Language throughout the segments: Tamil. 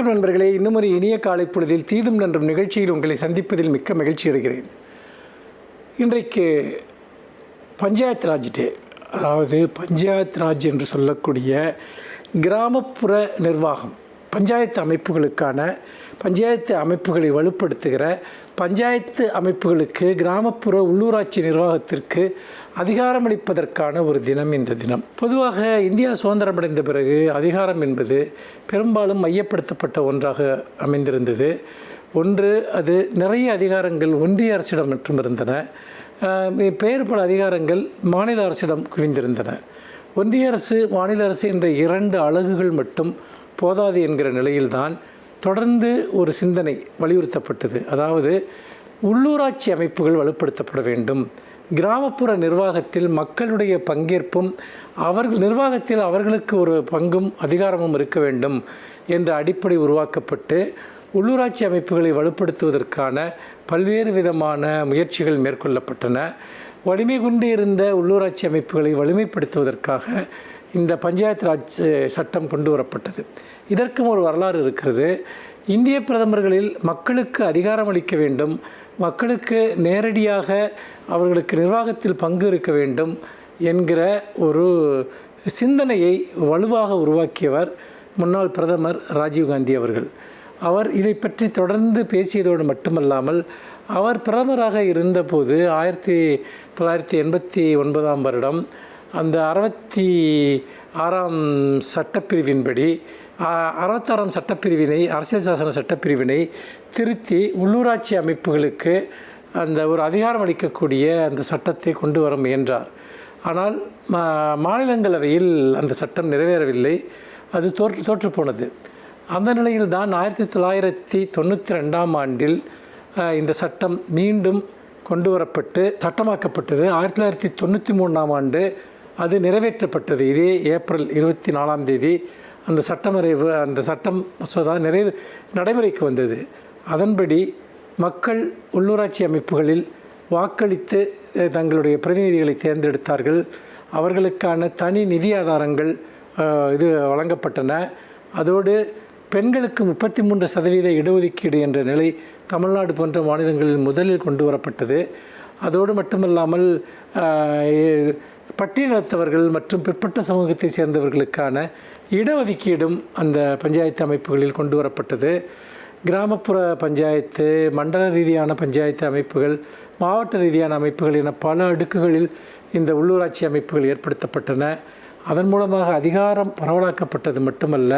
வணக்கம் நண்பர்களே. இன்னும் ஒரு இனிய காலை பொழுதில் தீதும் நன்றும் நிகழ்ச்சியில் உங்களை சந்திப்பதில் மிக்க மகிழ்ச்சி அடைகிறேன். இன்றைக்கு பஞ்சாயத்து ராஜ் டே, அதாவது பஞ்சாயத்து ராஜ் என்று சொல்லக்கூடிய கிராமப்புற நிர்வாகம், பஞ்சாயத்து அமைப்புகளுக்கான பஞ்சாயத்து அமைப்புகளை வலுப்படுத்துகிற பஞ்சாயத்து அமைப்புகளுக்கு கிராமப்புற உள்ளூராட்சி நிர்வாகத்திற்கு அதிகாரமளிப்பதற்கான ஒரு தினம் இந்த தினம். பொதுவாக இந்தியா சுதந்திரமடைந்த பிறகு அதிகாரம் என்பது பெரும்பாலும் மையப்படுத்தப்பட்ட ஒன்றாக அமைந்திருந்தது. ஒன்று, அது நிறைய அதிகாரங்கள் ஒன்றிய அரசிடம் மட்டும் இருந்தன. வேறு பல அதிகாரங்கள் மாநில அரசிடம் குவிந்திருந்தன. ஒன்றிய அரசு மாநில அரசு என்ற இரண்டு அலகுகள் மட்டும் போதாது என்கிற நிலையில்தான் தொடர்ந்து ஒரு சிந்தனை வலியுறுத்தப்பட்டது. அதாவது உள்ளூராட்சி அமைப்புகள் வலுப்படுத்தப்பட வேண்டும், கிராமப்புற நிர்வாகத்தில் மக்களுடைய பங்கேற்பும் நிர்வாகத்தில் அவர்களுக்கு ஒரு பங்கும் அதிகாரமும் இருக்க வேண்டும் என்ற அடிப்படை உருவாக்கப்பட்டு உள்ளூராட்சி அமைப்புகளை வலுப்படுத்துவதற்கான பல்வேறு விதமான முயற்சிகள் மேற்கொள்ளப்பட்டன. வலிமை கொண்டு இருந்த உள்ளூராட்சி அமைப்புகளை வலிமைப்படுத்துவதற்காக இந்த பஞ்சாயத்து ராஜ் சட்டம் கொண்டு வரப்பட்டது. இதற்கும் ஒரு வரலாறு இருக்கிறது. இந்திய பிரதமர்களில் மக்களுக்கு அதிகாரம் அளிக்க வேண்டும், மக்களுக்கு நேரடியாக அவர்களுக்கு நிர்வாகத்தில் பங்கு இருக்க வேண்டும் என்கிற ஒரு சிந்தனையை வலுவாக உருவாக்கியவர் முன்னாள் பிரதமர் ராஜீவ்காந்தி அவர்கள். அவர் இதை பற்றி தொடர்ந்து பேசியதோடு மட்டுமல்லாமல், அவர் பிரதமராக இருந்தபோது 1989 வருடம் அந்த 66ஆம் சட்டப்பிரிவின்படி 66ஆம் சட்டப்பிரிவினை, அரசியல் சாசன சட்டப்பிரிவினை திருத்தி உள்ளூராட்சி அமைப்புகளுக்கு அந்த ஒரு அதிகாரம் அளிக்கக்கூடிய அந்த சட்டத்தை கொண்டு வர முயன்றார். ஆனால் மாநிலங்களவையில் அந்த சட்டம் நிறைவேறவில்லை, அது தோற்றுப்போனது. அந்த நிலையில் தான் 1992ஆம் ஆண்டில் இந்த சட்டம் மீண்டும் கொண்டு வரப்பட்டு சட்டமாக்கப்பட்டது. 1993ஆம் ஆண்டு அது நிறைவேற்றப்பட்டது. இதே ஏப்ரல் 24ஆம் தேதி அந்த சட்டம் மசோதா நடைமுறைக்கு வந்தது. அதன்படி மக்கள் உள்ளூராட்சி அமைப்புகளில் வாக்களித்து தங்களுடைய பிரதிநிதிகளை தேர்ந்தெடுத்தார்கள். அவர்களுக்கான தனி நிதி ஆதாரங்கள் வழங்கப்பட்டன. அதோடு பெண்களுக்கு 33% இடஒதுக்கீடு என்ற நிலை தமிழ்நாடு போன்ற மாநிலங்களில் முதலில் கொண்டு வரப்பட்டது. அதோடு மட்டுமல்லாமல் பட்டியலினத்தவர்கள் மற்றும் பிற்பட்ட சமூகத்தை சேர்ந்தவர்களுக்கான இடஒதுக்கீடும் அந்த பஞ்சாயத்து அமைப்புகளில் கொண்டு வரப்பட்டது. கிராமப்புற பஞ்சாயத்து, மண்டல ரீதியான பஞ்சாயத்து அமைப்புகள், மாவட்ட ரீதியான அமைப்புகள் என பல அடுக்குகளில் இந்த உள்ளூராட்சி அமைப்புகள் ஏற்படுத்தப்பட்டன. அதன் மூலமாக அதிகாரம் பரவலாக்கப்பட்டது மட்டுமல்ல,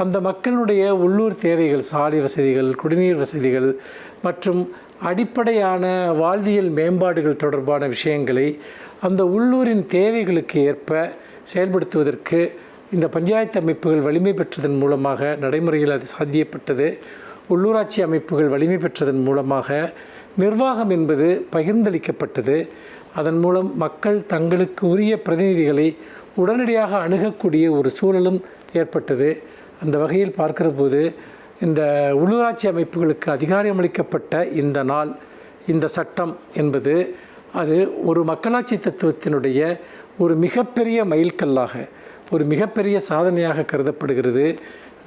அந்த மக்களுடைய உள்ளூர் தேவைகள், சாலை வசதிகள், குடிநீர் வசதிகள் மற்றும் அடிப்படையான வாழ்வியல் மேம்பாடுகள் தொடர்பான விஷயங்களை அந்த உள்ளூரின் தேவைகளுக்கு ஏற்ப செயல்படுத்துவதற்கு இந்த பஞ்சாயத்து அமைப்புகள் வலிமை பெற்றதன் மூலமாக நடைமுறையில் அது சாத்தியப்பட்டது. உள்ளூராட்சி அமைப்புகள் வலிமை பெற்றதன் மூலமாக நிர்வாகம் என்பது பகிர்ந்தளிக்கப்பட்டது. அதன் மூலம் மக்கள் தங்களுக்கு உரிய பிரதிநிதிகளை உடனடியாக அணுகக்கூடிய ஒரு சூழலும் ஏற்பட்டது. அந்த வகையில் பார்க்கிற போது இந்த உள்ளூராட்சி அமைப்புகளுக்கு அதிகாரமளிக்கப்பட்ட இந்த நாள், இந்த சட்டம் என்பது அது ஒரு மக்களாட்சி தத்துவத்தினுடைய ஒரு மிகப்பெரிய மைல்கல்லாக, ஒரு மிகப்பெரிய சாதனையாக கருதப்படுகிறது.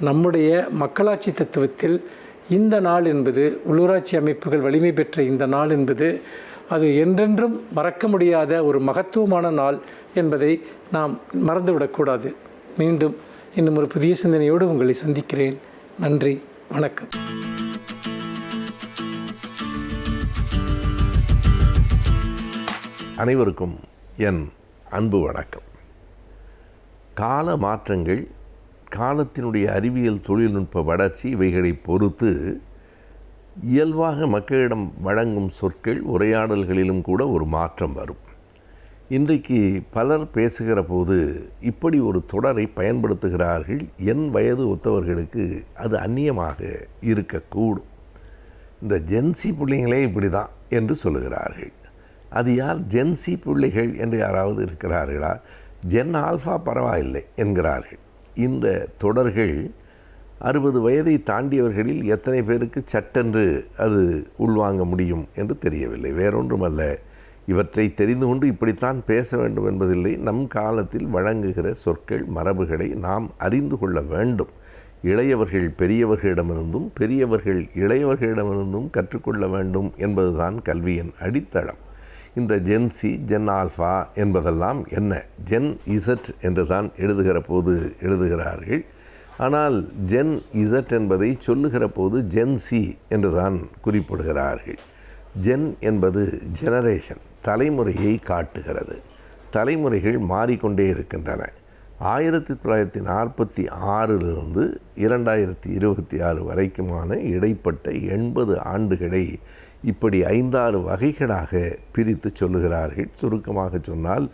நம்முடைய மக்களாட்சி தத்துவத்தில் இந்த நாள் என்பது, உள்ளூராட்சி அமைப்புகள் வலிமை பெற்ற இந்த நாள் என்பது அது என்றென்றும் மறக்க முடியாத ஒரு மகத்துவமான நாள் என்பதை நாம் மறந்துவிடக்கூடாது. மீண்டும் இன்னும் ஒரு புதிய சிந்தனையோடு உங்களை சந்திக்கிறேன். நன்றி, வணக்கம். அனைவருக்கும் என் அன்பு வணக்கம். கால மாற்றங்கள், காலத்தினுடைய அறிவியல் தொழில்நுட்ப வளர்ச்சி இவைகளை பொறுத்து இயல்பாக மக்களிடம் வழங்கும் சொற்கள், உரையாடல்களிலும் கூட ஒரு மாற்றம் வரும். இன்றைக்கு பலர் பேசுகிற போது இப்படி ஒரு தொடரை பயன்படுத்துகிறார்கள். என் வயது ஒத்தவர்களுக்கு அது அந்நியமாக இருக்கக்கூடும். இந்த ஜென்சி பிள்ளைங்களே இப்படி தான் என்று சொல்லுகிறார்கள். அது யார் ஜென்சி பிள்ளைகள் என்று யாராவது இருக்கிறார்களா? ஜென் ஆல்ஃபா பரவாயில்லை என்கிறார்கள். இந்த தொடர்கள் 60 வயதை தாண்டியவர்களில் எத்தனை பேருக்கு சட்டென்று அது உள்வாங்க முடியும் என்று தெரியவில்லை. வேறொன்றுமல்ல, இவற்றை தெரிந்து கொண்டு இப்படித்தான் பேச வேண்டும் என்பதில்லை. நம் காலத்தில் வழங்குகிற சொற்கள், மரபுகளை நாம் அறிந்து கொள்ள வேண்டும் இளையவர்கள் பெரியவர்களிடமிருந்தும் பெரியவர்கள் இளையவர்களிடமிருந்தும் கற்றுக்கொள்ள வேண்டும் என்பதுதான் கல்வியின் அடித்தளம். இந்த ஜென்சி, ஜென் ஆல்ஃபா என்பதெல்லாம் என்ன? ஜென் இசட் என்று தான் எழுதுகிற போது எழுதுகிறார்கள். ஆனால் ஜென் இசட் என்பதை சொல்லுகிற போது ஜென்சி என்று தான் குறிப்பிடுகிறார்கள். ஜென் என்பது ஜெனரேஷன், தலைமுறையை காட்டுகிறது. தலைமுறைகள் மாறிக்கொண்டே இருக்கின்றன. 1946 2026 வரைக்குமான இடைப்பட்ட 80 ஆண்டுகளை இப்படி 5-6 வகைகளாக பிரித்து சொல்லுகிறார்கள். சுருக்கமாக சொன்னால்,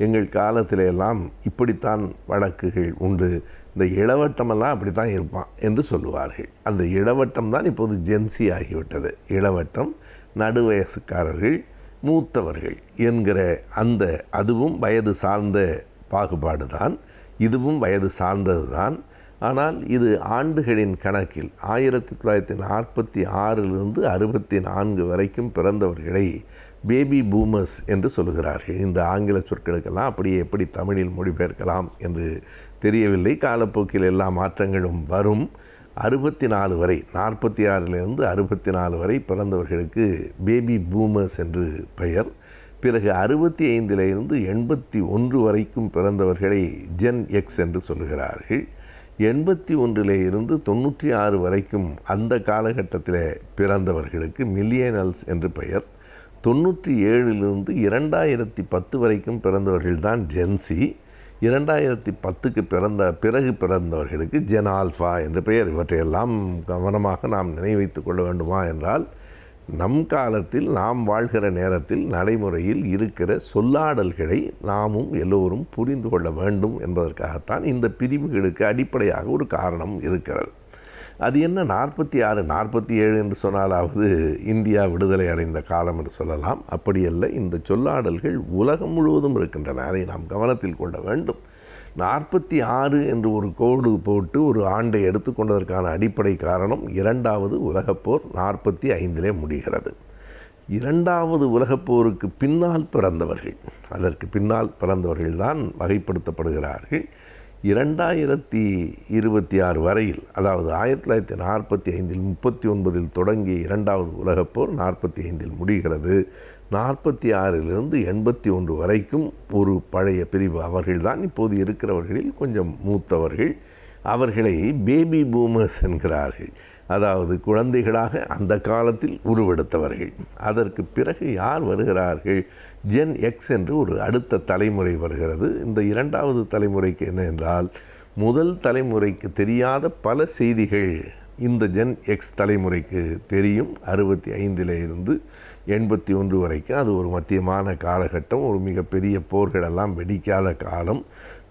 எங்கள் காலத்திலெல்லாம் இப்படித்தான் வழக்குகள் உண்டு, இந்த இளவட்டமெல்லாம் அப்படி தான் இருப்பான் என்று சொல்லுவார்கள். அந்த இளவட்டம் தான் இப்போது ஜென்சி ஆகிவிட்டது. இளவட்டம், நடுவயசுக்காரர்கள், மூத்தவர்கள் என்கிற அதுவும் வயது சார்ந்த பாகுபாடு தான், இதுவும் வயது சார்ந்தது தான். ஆனால் இது ஆண்டுகளின் கணக்கில் 1946 64 வரைக்கும் பிறந்தவர்களை பேபி பூமர்ஸ் என்று சொல்கிறார்கள். இந்த ஆங்கில சொற்களுக்கெல்லாம் அப்படியே எப்படி தமிழில் மொழிபெயர்க்கலாம் என்று தெரியவில்லை. காலப்போக்கில் எல்லா மாற்றங்களும் வரும். 64 வரை, 46 64 வரை பிறந்தவர்களுக்கு பேபி பூமர்ஸ் என்று பெயர். பிறகு 65 81 வரைக்கும் பிறந்தவர்களை ஜென் எக்ஸ் என்று சொல்கிறார்கள். 81 96 வரைக்கும் அந்த காலகட்டத்தில் பிறந்தவர்களுக்கு மில்லியனல்ஸ் என்று பெயர். 97 2010 வரைக்கும் பிறந்தவர்கள்தான் ஜென்சி. 2010க்கு பிறகு பிறந்தவர்களுக்கு ஜென் ஆல்ஃபா என்று பெயர். இவற்றையெல்லாம் கவனமாக நாம் நினைவைத்து கொள்ள வேண்டுமா என்றால், நம் காலத்தில் நாம் வாழ்கிற நேரத்தில் நடைமுறையில் இருக்கிற சொல்லாடல்களை நாமும் எல்லோரும் புரிந்து கொள்ள வேண்டும் என்பதற்காகத்தான் இந்த பிரிவுகளுக்கு அடிப்படையாக ஒரு காரணம் இருக்கிறது. அது என்ன 46 47 என்று சொன்னாலாவது இந்தியா விடுதலை அடைந்த காலம் என்று சொல்லலாம். அப்படியல்ல, இந்த சொல்லாடல்கள் உலகம் முழுவதும் இருக்கின்றன. அதை நாம் கவனத்தில் கொள்ள வேண்டும். 46 என்று ஒரு கோடு போட்டு ஒரு ஆண்டை எடுத்துக்கொண்டதற்கான அடிப்படை காரணம், 2வது உலகப்போர் 45 முடிகிறது. 2வது உலகப்போருக்கு பின்னால் பிறந்தவர்கள், அதற்கு பின்னால் பிறந்தவர்கள்தான் வகைப்படுத்தப்படுகிறார்கள். 2026 வரையில், அதாவது 1945 39 தொடங்கிய 2வது உலகப்போர் 45 முடிகிறது. 46 81 வரைக்கும் ஒரு பழைய பிரிவு. அவர்கள்தான் இப்போது இருக்கிறவர்களில் கொஞ்சம் மூத்தவர்கள். அவர்களை பேபி பூமர்ஸ் என்கிறார்கள். அதாவது குழந்தைகளாக அந்த காலத்தில் உருவெடுத்தவர்கள். அதற்கு பிறகு யார் வருகிறார்கள்? ஜென் எக்ஸ் என்று ஒரு அடுத்த தலைமுறை வருகிறது. இந்த 2வது தலைமுறைக்கு என்ன என்றால், முதல் தலைமுறைக்கு தெரியாத பல செய்திகள் இந்த ஜென் எக்ஸ் தலைமுறைக்கு தெரியும். 65 81 வரைக்கும் அது ஒரு மத்தியமான காலகட்டம், ஒரு மிகப்பெரிய போர்களெல்லாம் வெடிக்காத காலம்.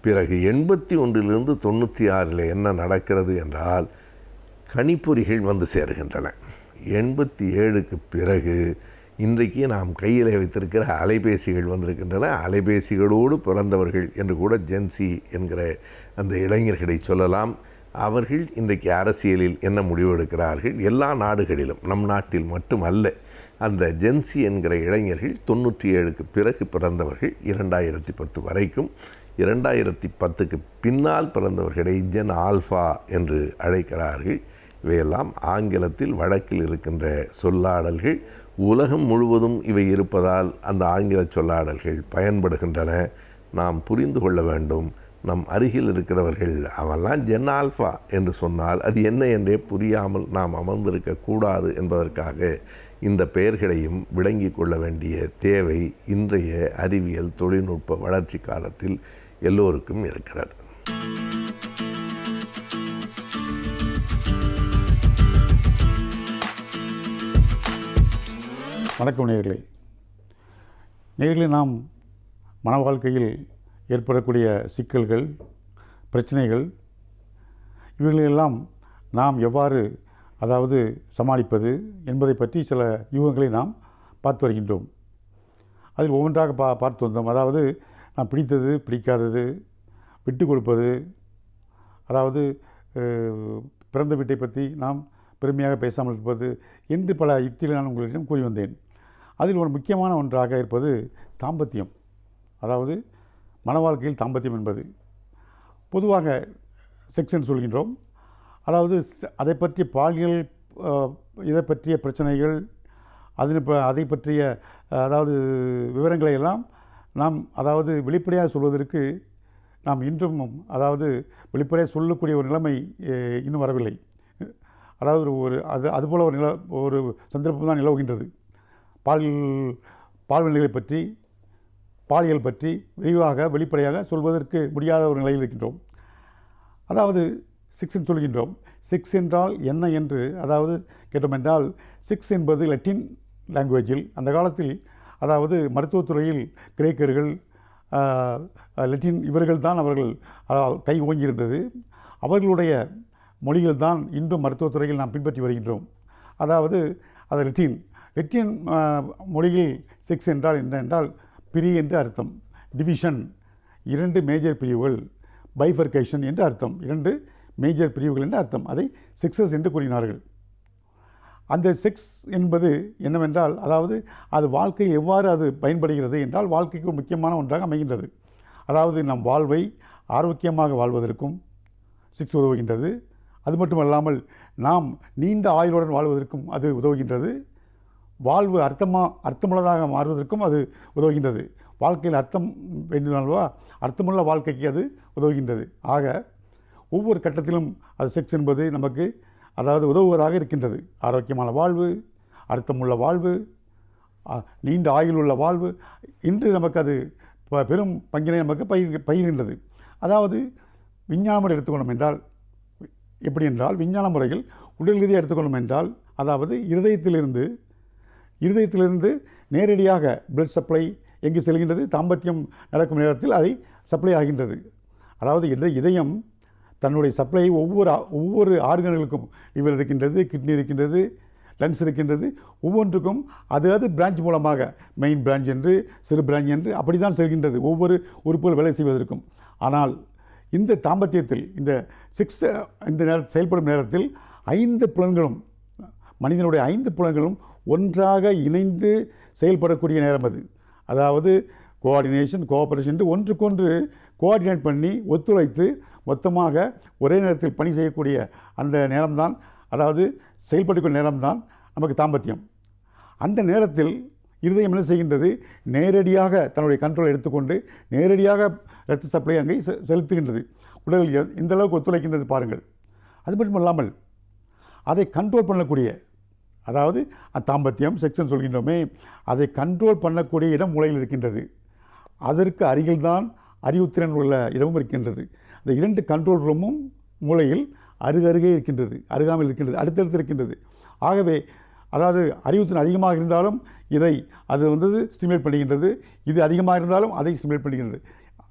பிறகு 81 96 என்ன நடக்கிறது என்றால், கணிப்பொறிகள் வந்து சேருகின்றன. 87க்கு பிறகு இன்றைக்கு நாம் கையில் வைத்திருக்கிற அலைபேசிகள் வந்திருக்கின்றன. அலைபேசிகளோடு பிறந்தவர்கள் என்று கூட ஜென்சி என்கிற அந்த இளைஞர்களை சொல்லலாம். அவர்கள் இன்றைக்கு அரசியலில் என்ன முடிவெடுக்கிறார்கள்? எல்லா நாடுகளிலும், நம் நாட்டில் மட்டுமல்ல, அந்த ஜென்சி என்கிற இளைஞர்கள் 97க்கு பிறகு பிறந்தவர்கள் 2010 வரைக்கும். 2010க்கு பின்னால் பிறந்தவர்களை ஜென் ஆல்ஃபா என்று அழைக்கிறார்கள். இவையெல்லாம் ஆங்கிலத்தில் வழக்கில் இருக்கின்ற சொல்லாடல்கள். உலகம் முழுவதும் இவை இருப்பதால் அந்த ஆங்கில சொல்லாடல்கள் பயன்படுகின்றன. நாம் புரிந்து கொள்ள வேண்டும். நம் அருகில் இருக்கிறவர்கள் அவெல்லாம் ஜென் ஆல்ஃபா என்று சொன்னால் அது என்ன என்றே புரியாமல் நாம் அமர்ந்திருக்கக்கூடாது என்பதற்காக இந்த பெயர்களையும் விளங்கி கொள்ள வேண்டிய தேவை இன்றைய அறிவியல் தொழில்நுட்ப வளர்ச்சி காலத்தில் எல்லோருக்கும் இருக்கிறது. வணக்கம் நேயர்களே. நாம் மன வாழ்க்கையில் ஏற்படக்கூடிய சிக்கல்கள், பிரச்சனைகள், இவைகளெல்லாம் நாம் எவ்வாறு சமாளிப்பது என்பதை பற்றி சில யூகங்களை நாம் பார்த்து வருகின்றோம். அதில் ஒவ்வொன்றாக பார்த்து வந்தோம். அதாவது நாம் பிடித்தது, பிடிக்காதது, விட்டு கொடுப்பது, பிறந்த வீட்டை பற்றி நாம் பெருமையாக பேசாமல் இருப்பது என்று பல யுக்திகளை நான் உங்களிடம் கூறி வந்தேன். அதில் ஒரு முக்கியமான ஒன்றாக இருப்பது தாம்பத்தியம். அதாவது மன வாழ்க்கையில் தாம்பத்தியம் என்பது பொதுவாக செக்ஸ் என்று சொல்கின்றோம். அதாவது அதை பற்றிய பாலியல் இதை பற்றிய பிரச்சனைகள் அதை பற்றிய அதாவது விவரங்களை எல்லாம் நாம் அதாவது வெளிப்படையாக சொல்வதற்கு நாம் இன்றும் அதாவது வெளிப்படையாக சொல்லக்கூடிய ஒரு நிலைமை இன்னும் வரவில்லை. அதாவது அதுபோல் ஒரு சந்தர்ப்பம் தான் நிலவுகின்றது. பால்வினைகளை பற்றி பாலியல் பற்றி விரிவாக வெளிப்படையாக சொல்வதற்கு முடியாத ஒரு நிலையில் இருக்கின்றோம். அதாவது செக்ஸ் சொல்கின்றோம். செக்ஸ் என்றால் என்ன என்று அதாவது கேட்டோம் என்றால், செக்ஸ் என்பது லத்தீன் லாங்குவேஜில் அந்த காலத்தில் அதாவது மருத்துவத்துறையில் கிரேக்கர்கள் லத்தீன் இவர்கள் தான் அவர்கள் கை ஓங்கியிருந்தது. அவர்களுடைய மொழிகள் தான் இன்றும் மருத்துவத்துறையில் நாம் பின்பற்றி வருகின்றோம். அதாவது அது லத்தீன் மொழியில் செக்ஸ் என்றால் என்ன என்றால் பிரி என்று அர்த்தம், டிவிஷன் 2 மேஜர் பிரிவுகள், பைஃபர்கேஷன் என்று அர்த்தம், 2 மேஜர் பிரிவுகள் என்று அர்த்தம். அதை செக்ஸஸ் என்று கூறினார்கள். அந்த செக்ஸ் என்பது என்னவென்றால் அதாவது அது வாழ்க்கையில் எவ்வாறு அது பயன்படுகிறது என்றால் வாழ்க்கைக்கு ஒரு முக்கியமான ஒன்றாக அமைகின்றது. அதாவது நம் வாழ்வை ஆரோக்கியமாக வாழ்வதற்கும் செக்ஸ் உதவுகின்றது. அது மட்டுமல்லாமல் நாம் நீண்ட ஆயுளுடன் வாழ்வதற்கும் அது உதவுகின்றது. வாழ்வு அர்த்தமுள்ளதாக மாறுவதற்கும் அது உதவுகின்றது. வாழ்க்கையில் அர்த்தம் வேண்டினால்வா, அர்த்தமுள்ள வாழ்க்கைக்கு அது உதவுகின்றது. ஆக ஒவ்வொரு கட்டத்திலும் அது செக்ஸ் என்பது நமக்கு அதாவது உதவுவதாக இருக்கின்றது. ஆரோக்கியமான வாழ்வு, அர்த்தமுள்ள வாழ்வு, நீண்ட ஆயுளுள்ள வாழ்வு, இன்று நமக்கு அது பெரும் பங்கினை நமக்கு பகிர்கின்றது. அதாவது விஞ்ஞான முறை எடுத்துக்கொண்டோம் என்றால் எப்படி என்றால், விஞ்ஞான முறையில் உடல் ரீதியாக எடுத்துக்கொண்டோம் என்றால் அதாவது இருதயத்திலிருந்து நேரடியாக பிளட் சப்ளை எங்கு செல்கின்றது, தாம்பத்தியம் நடக்கும் நேரத்தில் அதை சப்ளை ஆகின்றது. அதாவது இதயம் தன்னுடைய சப்ளை ஒவ்வொரு ஆர்கன்களுக்கும் லிவர் இருக்கின்றது, கிட்னி இருக்கின்றது, லங்ஸ் இருக்கின்றது, ஒவ்வொன்றுக்கும் அது பிரான்ச் மூலமாக மெயின் பிரான்ச் என்று சிறு பிரான்ச் என்று அப்படி தான் செல்கின்றது ஒவ்வொரு உறுப்புகள் வேலை செய்வதற்கும். ஆனால் இந்த தாம்பத்தியத்தில் இந்த செக்ஸ் இந்த செயல்படும் நேரத்தில் 5 புலன்களும் மனிதனுடைய 5 புலன்களும் ஒன்றாக இணைந்து செயல்படக்கூடிய நேரம் அது. அதாவது கோஆர்டினேஷன், கோஆபரேஷன் என்று ஒன்றுக்கொன்று கோஆர்டினேட் பண்ணி ஒத்துழைத்து மொத்தமாக ஒரே நேரத்தில் பணி செய்யக்கூடிய அந்த நேரம்தான், அதாவது செயல்படக்கூடிய நேரம்தான் நமக்கு தாம்பத்தியம். அந்த நேரத்தில் இருதயம் என்ன செய்கின்றது, நேரடியாக தன்னுடைய கண்ட்ரோல் எடுத்துக்கொண்டு நேரடியாக இரத்த சப்ளை அங்கே செலுத்துகின்றது. உடல் எந்த அளவுக்கு ஒத்துழைக்கின்றது பாருங்கள். அது மட்டும் இல்லாமல் அதை கண்ட்ரோல் பண்ணக்கூடிய, அதாவது தாம்பத்தியம் செக்ஸ்ன்னு சொல்கின்றோமே, அதை கண்ட்ரோல் பண்ணக்கூடிய இடம் மூளையில் இருக்கின்றது. அதற்கு அருகில்தான் அறிவுத்திறன் உள்ள இடமும் இருக்கின்றது. இந்த 2 கண்ட்ரோல் ரூமும் மூளையில் அருகருகே இருக்கின்றது, அருகாமையில் இருக்கின்றது, அடுத்தடுத்து இருக்கின்றது. ஆகவே அதாவது அறிவுத்திறன் அதிகமாக இருந்தாலும் அது ஸ்டிமுலேட் பண்ணுகின்றது, இது அதிகமாக இருந்தாலும் அதை ஸ்டிமுலேட் பண்ணுகின்றது.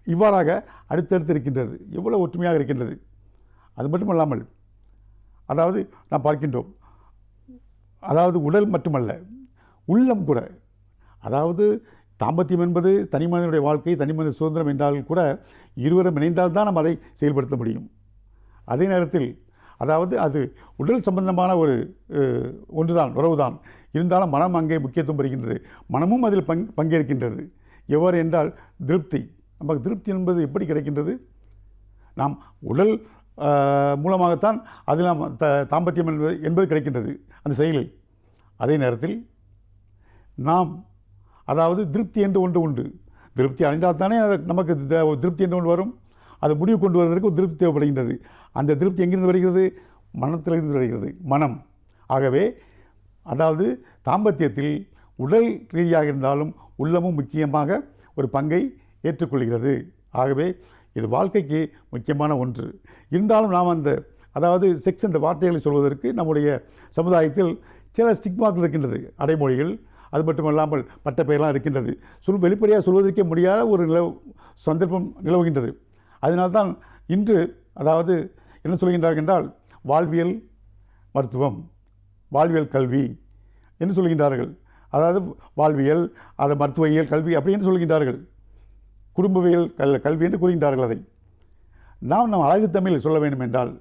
இவ்வாறாக அடுத்தடுத்து இருக்கின்றது. எவ்வளோ ஒற்றுமையாக இருக்கின்றது. அது மட்டுமல்லாமல் அதாவது நாம் பார்க்கின்றோம், அதாவது உடல் மட்டுமல்ல உள்ளம் கூட, அதாவது தாம்பத்தியம் என்பது தனி மனிதனுடைய வாழ்க்கை, தனி மனித சுதந்திரம் என்றால் கூட இருவரும் இணைந்தால்தான் நாம் அதை செயல்படுத்த முடியும். அதே நேரத்தில் அதாவது அது உடல் சம்பந்தமான ஒன்றுதான், உறவுதான். இருந்தாலும் மனம் அங்கே முக்கியத்துவம் பெறுகின்றது. மனமும் அதில் பங்கேற்கின்றது. எவ்வாறு என்றால் திருப்தி. நமக்கு திருப்தி என்பது எப்படி கிடைக்கின்றது? நாம் உடல் மூலமாகத்தான் அதில் நாம் தாம்பத்தியம் என்பது கிடைக்கின்றது அந்த செயலில். அதே நேரத்தில் நாம் அதாவது திருப்தி என்று ஒன்று உண்டு. திருப்தி அடைந்தால் தானே நமக்கு திருப்தி என்று ஒன்று வரும். அது முடிவு கொண்டு வருவதற்கு ஒரு திருப்தி தேவைப்படுகின்றது. அந்த திருப்தி எங்கிருந்து வருகிறது? மனத்திலிருந்து வருகிறது, மனம். ஆகவே அதாவது தாம்பத்தியத்தில் உடல் ரீதியாக இருந்தாலும் உள்ளமும் முக்கியமாக ஒரு பங்கை ஏற்றுக்கொள்கிறது. ஆகவே இது வாழ்க்கைக்கு முக்கியமான ஒன்று. இருந்தாலும் நாம் அதாவது செக்ஸ் என்ற வார்த்தைகளை சொல்வதற்கு நம்முடைய சமுதாயத்தில் சில ஸ்டிக்மாக்கள் இருக்கின்றது, அடைமொழிகள். அது மட்டுமல்லாமல் பட்ட பெயரெல்லாம் இருக்கின்றது. வெளிப்படையாக சொல்வதற்கே முடியாத ஒரு சந்தர்ப்பம் நிலவுகின்றது. அதனால்தான் இன்று அதாவது என்ன சொல்கின்றார்கள் என்றால் வாழ்வியல் மருத்துவம், வாழ்வியல் கல்வி என்று சொல்கின்றார்கள். அதாவது வாழ்வியல், அது மருத்துவவியல் கல்வி அப்படி என்று சொல்கின்றார்கள். குடும்பவியல் கல்வி என்று கூறுகின்றார்கள். அதை நாம் அழகு தமிழில் சொல்ல வேண்டும் என்றால்,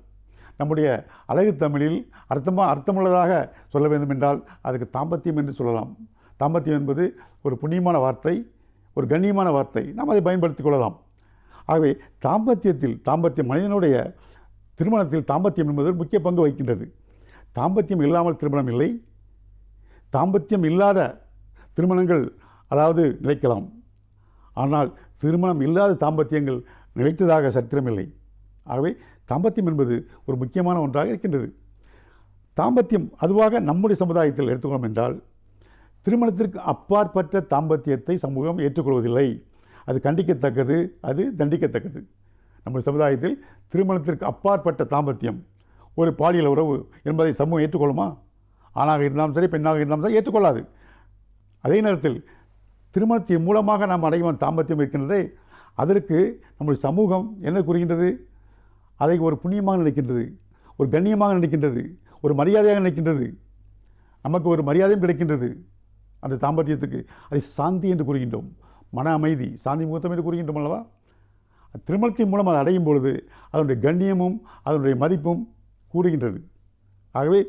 நம்முடைய அழகு தமிழில் அர்த்தமுள்ளதாக சொல்ல வேண்டும் என்றால் அதுக்கு தாம்பத்தியம் என்று சொல்லலாம். தாம்பத்தியம் என்பது ஒரு புண்ணியமான வார்த்தை, ஒரு கண்ணியமான வார்த்தை. நாம் அதை பயன்படுத்திக் கொள்ளலாம். ஆகவே தாம்பத்தியம் மனிதனுடைய திருமணத்தில் தாம்பத்தியம் என்பது முக்கிய பங்கு வகிக்கின்றது. தாம்பத்தியம் இல்லாமல் திருமணம் இல்லை. தாம்பத்தியம் இல்லாத திருமணங்கள் அதாவது நிலைக்கலாம். ஆனால் திருமணம் இல்லாத தாம்பத்தியங்கள் நிலைத்ததாக சரித்திரமில்லை. ஆகவே தாம்பத்தியம் என்பது ஒரு முக்கியமான ஒன்றாக இருக்கின்றது. தாம்பத்தியம் அதுவாக நம்முடைய சமுதாயத்தில் எடுத்துக்கொள்ளும் என்றால், திருமணத்திற்கு அப்பாற்பட்ட தாம்பத்தியத்தை சமூகம் ஏற்றுக்கொள்வதில்லை. அது கண்டிக்கத்தக்கது, அது தண்டிக்கத்தக்கது. நம்முடைய சமுதாயத்தில் திருமணத்திற்கு அப்பாற்பட்ட தாம்பத்தியம், ஒரு பாலியல் உறவு என்பதை சமூகம் ஏற்றுக்கொள்ளுமா? ஆணாக இருந்தாலும் சரி, பெண்ணாக இருந்தாலும் சரி ஏற்றுக்கொள்ளாது. அதே நேரத்தில் திருமணத்தின் மூலமாக நாம் அடையும் தாம்பத்தியம் இருக்கின்றதே, அதற்கு நம்முடைய சமூகம் என்ன கூறுகின்றது? அதை ஒரு புண்ணியமாக நினைக்கின்றது, ஒரு கண்ணியமாக நினைக்கின்றது, ஒரு மரியாதையாக நினைக்கின்றது. நமக்கு ஒரு மரியாதையும் கிடைக்கின்றது அந்த தாம்பத்தியத்துக்கு. அதை சாந்தி என்று கூறுகின்றோம். மன அமைதி, சாந்தி முகூர்த்தம் என்று கூறுகின்றோம் அல்லவா? திருமணத்தின் மூலம் அதை அடையும் பொழுது அதனுடைய கண்ணியமும் அதனுடைய மதிப்பும் கூடுகின்றது. ஆகவே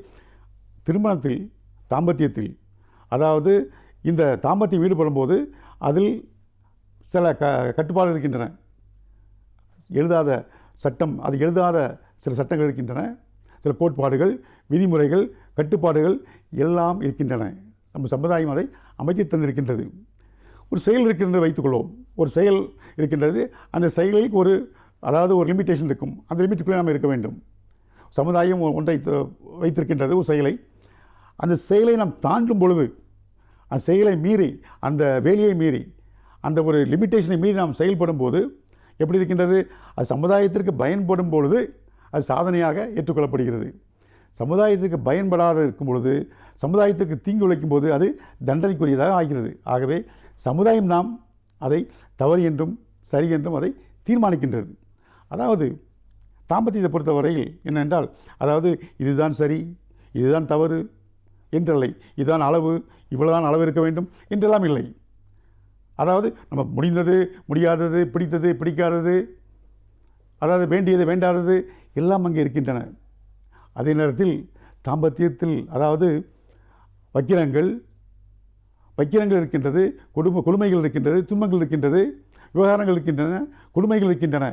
திருமணத்தில், தாம்பத்தியத்தில், அதாவது இந்த தாம்பத்தியம் ஈடுபடும் போது அதில் சில கட்டுப்பாடுகள் இருக்கின்றன. எழுதாத சட்டம், அது எழுதாத சில சட்டங்கள் இருக்கின்றன, சில கோட்பாடுகள், விதிமுறைகள், கட்டுப்பாடுகள் எல்லாம் இருக்கின்றன. நம்ம சமுதாயம் அதை அமைத்து தந்திருக்கின்றது. ஒரு செயல் இருக்கின்றது வைத்துக்கொள்வோம். ஒரு செயல் இருக்கின்றது, அந்த செயலில் ஒரு லிமிட்டேஷன் இருக்கும். அந்த லிமிட்டுக்குள்ளே நாம் இருக்க வேண்டும். சமுதாயம் ஒன்றை வைத்திருக்கின்றது, ஒரு செயலை. அந்த செயலை நாம் தாண்டும் பொழுது, அந்த செயலை மீறி, அந்த வேலையை மீறி, அந்த ஒரு லிமிட்டேஷனை மீறி நாம் செயல்படும் போது எப்படி இருக்கின்றது? அது சமுதாயத்திற்கு பயன்படும் பொழுது அது சாதனையாக ஏற்றுக்கொள்ளப்படுகிறது. சமுதாயத்திற்கு பயன்படாத இருக்கும் பொழுது, சமுதாயத்திற்கு தீங்கு விளைக்கும் போது அது தண்டனைக்குரியதாக ஆகிறது. ஆகவே சமுதாயம் நாம் அதை தவறு என்றும் சரி என்றும் அதை தீர்மானிக்கின்றது. அதாவது தாம்பத்தியத்தை பொறுத்தவரையில் என்னென்றால், அதாவது இதுதான் சரி, இதுதான் தவறு என்றில்லை, இதுதான் அளவு, இவ்வளவுதான் அளவு இருக்க வேண்டும் என்றெல்லாம் இல்லை. அதாவது நம்ம முடிந்தது, முடியாதது, பிடித்தது, பிடிக்காதது, அதாவது வேண்டியது, வேண்டாதது எல்லாம் அங்கே இருக்கின்றன. அதே நேரத்தில் தாம்பத்தியத்தில் அதாவது வக்கிரங்கள் இருக்கின்றது, கொடுமைகள் இருக்கின்றது, துன்பங்கள் இருக்கின்றது, விவகாரங்கள் இருக்கின்றன, கொடுமைகள் இருக்கின்றன,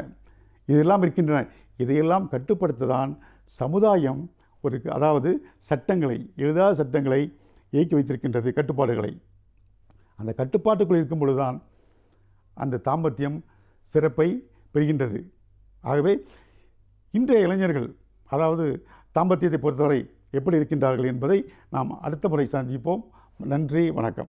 இதெல்லாம் இருக்கின்றன. இதையெல்லாம் கட்டுப்படுத்ததான் சமுதாயம் அதாவது சட்டங்களை, எழுதாத சட்டங்களை இயக்கி வைத்திருக்கின்றது, கட்டுப்பாடுகளை. அந்த கட்டுப்பாட்டுக்குள் இருக்கும் பொழுதுதான் அந்த தாம்பத்தியம் சிறப்பை பெறுகின்றது. ஆகவே இன்றைய இளைஞர்கள் அதாவது தாம்பத்தியத்தை பொறுத்தவரை எப்படி இருக்கின்றார்கள் என்பதை நாம் அடுத்த முறை சந்திப்போம். நன்றி, வணக்கம்.